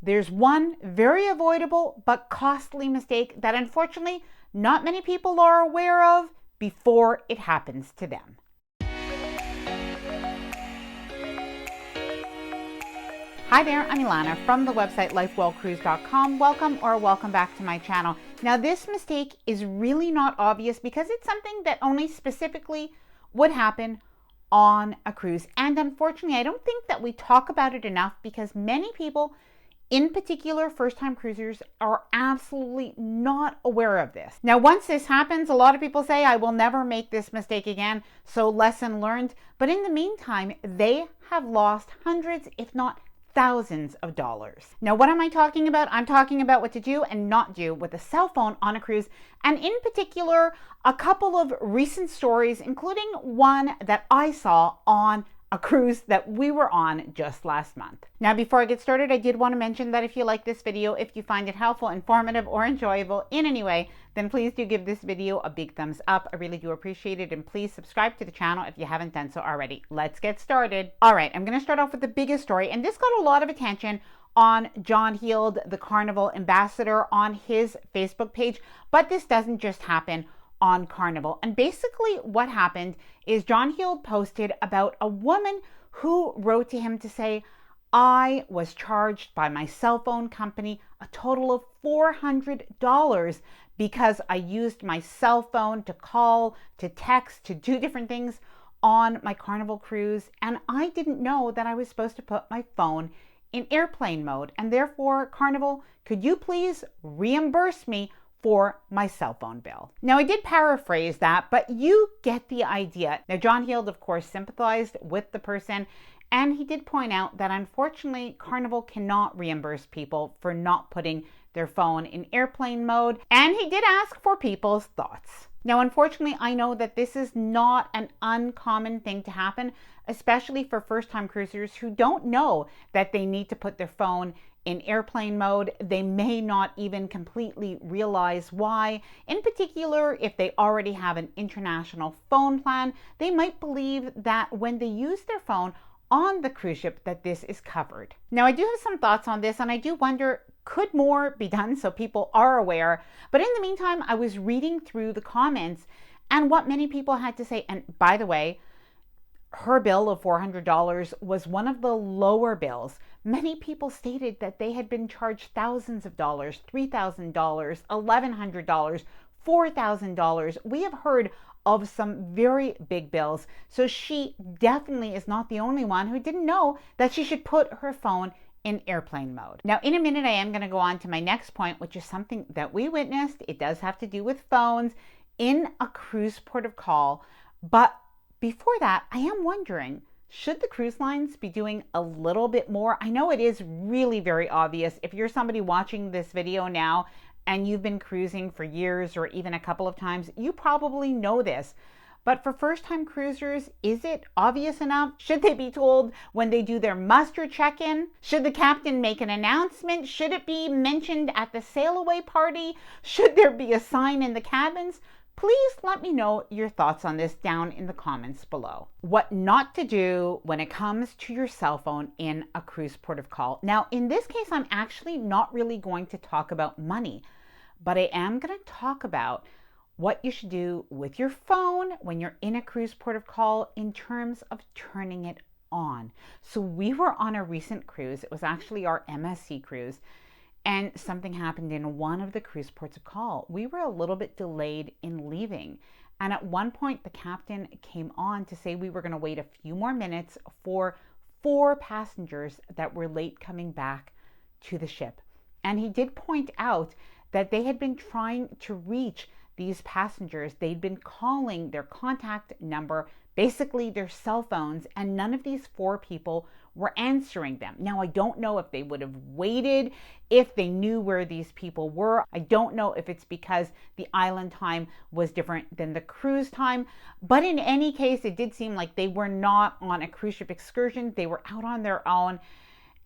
there's one very avoidable but costly mistake that unfortunately not many people are aware of before it happens to them. Hi there, I'm Ilana from the website lifewellcruise.com. Welcome back to my channel. Now, this mistake is really not obvious because it's something that only specifically would happen on a cruise. And unfortunately, I don't think that we talk about it enough because many people, in particular first-time cruisers, are absolutely not aware of this. Now, once this happens, a lot of people say, I will never make this mistake again, so lesson learned. But in the meantime, they have lost hundreds, if not thousands of dollars. Now, what am I talking about? I'm talking about what to do and not do with a cell phone on a cruise, and in particular, a couple of recent stories, including one that I saw on a cruise that we were on just last month. Now, before I get started, I did want to mention that if you like this video, if you find it helpful, informative, or enjoyable in any way, then please do give this video a big thumbs up. I really do appreciate it. And please subscribe to the channel if you haven't done so already. Let's get started. All right, I'm going to start off with the biggest story. And this got a lot of attention on John Heald, the Carnival ambassador, on his Facebook page. But this doesn't just happen on Carnival. And basically what happened is John Heald posted about a woman who wrote to him to say, I was charged by my cell phone company a total of $400 because I used my cell phone to call, to text, to do different things on my Carnival cruise. And I didn't know that I was supposed to put my phone in airplane mode. And therefore, Carnival, could you please reimburse me for my cell phone bill? Now, I did paraphrase that, but you get the idea. Now, John Heald, of course, sympathized with the person, and he did point out that unfortunately, Carnival cannot reimburse people for not putting their phone in airplane mode, and he did ask for people's thoughts. Now, unfortunately, I know that this is not an uncommon thing to happen, especially for first-time cruisers who don't know that they need to put their phone in airplane mode. They may not even completely realize why. In particular, if they already have an international phone plan, they might believe that when they use their phone on the cruise ship that this is covered. Now, I do have some thoughts on this, and I do wonder, could more be done so people are aware? But in the meantime, I was reading through the comments and what many people had to say. And by the way, her bill of $400 was one of the lower bills. Many people stated that they had been charged thousands of dollars, $3,000, $1,100, $4,000. We have heard of some very big bills. So she definitely is not the only one who didn't know that she should put her phone in airplane mode. Now, in a minute, I am going to go on to my next point, which is something that we witnessed. It does have to do with phones in a cruise port of call. But before that, I am wondering, should the cruise lines be doing a little bit more? I know it is really very obvious. If you're somebody watching this video now and you've been cruising for years or even a couple of times, you probably know this. But for first-time cruisers, is it obvious enough? Should they be told when they do their muster check-in? Should the captain make an announcement? Should it be mentioned at the sail-away party? Should there be a sign in the cabins? Please let me know your thoughts on this down in the comments below. What not to do when it comes to your cell phone in a cruise port of call. Now, in this case, I'm actually not really going to talk about money, but I am going to talk about what you should do with your phone when you're in a cruise port of call in terms of turning it on. So we were on a recent cruise. It was actually our MSC cruise. And something happened in one of the cruise ports of call. We were a little bit delayed in leaving. And at one point, the captain came on to say we were going to wait a few more minutes for 4 passengers that were late coming back to the ship. And he did point out that they had been trying to reach these passengers. They'd been calling their contact number, basically their cell phones, and none of these 4 people were answering them. Now, I don't know if they would have waited if they knew where these people were. I don't know if it's because the island time was different than the cruise time. But in any case, it did seem like they were not on a cruise ship excursion. They were out on their own.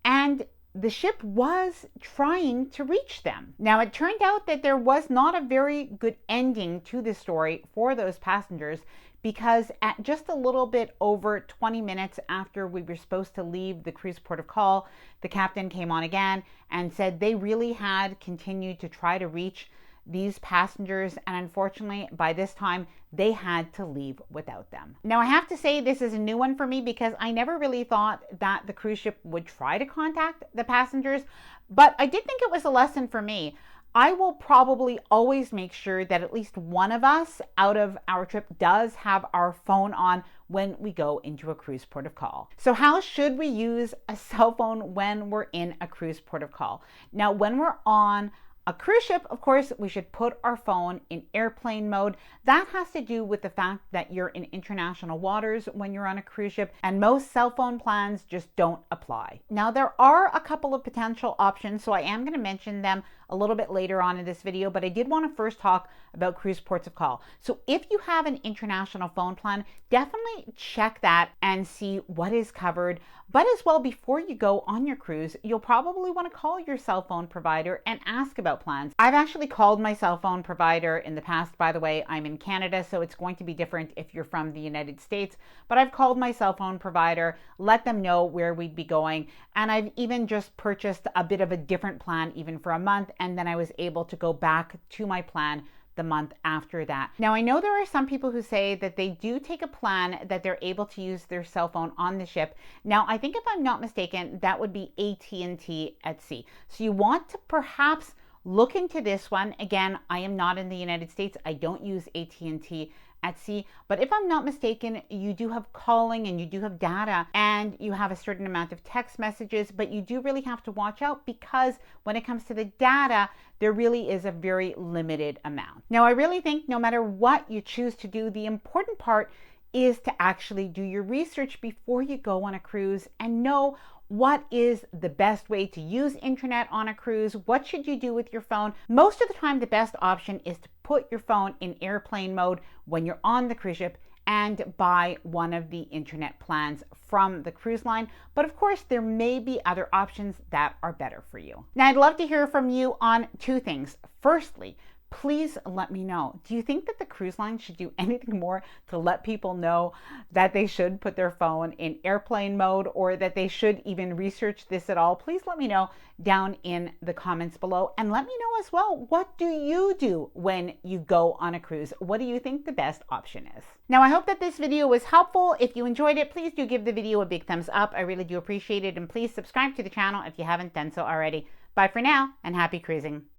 And the ship was trying to reach them. Now, it turned out that there was not a very good ending to this story for those passengers because at just a little bit over 20 minutes after we were supposed to leave the cruise port of call, the captain came on again and said they really had continued to try to reach these passengers, and unfortunately by this time they had to leave without them. Now I have to say this is a new one for me because I never really thought that the cruise ship would try to contact the passengers, but I did think it was a lesson for me. I will probably always make sure that at least one of us out of our trip does have our phone on when we go into a cruise port of call. So how should we use a cell phone when we're in a cruise port of call? Now, when we're on a cruise ship, of course, we should put our phone in airplane mode. That has to do with the fact that you're in international waters when you're on a cruise ship, and most cell phone plans just don't apply. Now, there are a couple of potential options, so I am going to mention them a little bit later on in this video, but I did want to first talk about cruise ports of call. So if you have an international phone plan, definitely check that and see what is covered. But as well, before you go on your cruise, you'll probably want to call your cell phone provider and ask about plans. I've actually called my cell phone provider in the past. By the way, I'm in Canada, so it's going to be different if you're from the United States, but I've called my cell phone provider, let them know where we'd be going, and I've even just purchased a bit of a different plan even for a month, and then I was able to go back to my plan the month after that. Now, I know there are some people who say that they do take a plan that they're able to use their cell phone on the ship. Now, I think if I'm not mistaken, that would be AT&T at sea. So you want to perhaps look into this one. Again, I am not in the United States. I don't use AT&T at sea, but if I'm not mistaken, you do have calling and you do have data and you have a certain amount of text messages, but you do really have to watch out because when it comes to the data, there really is a very limited amount. Now, I really think no matter what you choose to do, the important part is to actually do your research before you go on a cruise and know what is the best way to use internet on a cruise. What should you do with your phone? Most of the time, the best option is to put your phone in airplane mode when you're on the cruise ship and buy one of the internet plans from the cruise line. But of course, there may be other options that are better for you. Now, I'd love to hear from you on two things. Firstly, please let me know. Do you think that the cruise line should do anything more to let people know that they should put their phone in airplane mode, or that they should even research this at all? Please let me know down in the comments below, and let me know as well, what do you do when you go on a cruise? What do you think the best option is? Now, I hope that this video was helpful. If you enjoyed it, please do give the video a big thumbs up. I really do appreciate it, and please subscribe to the channel if you haven't done so already. Bye for now, and happy cruising.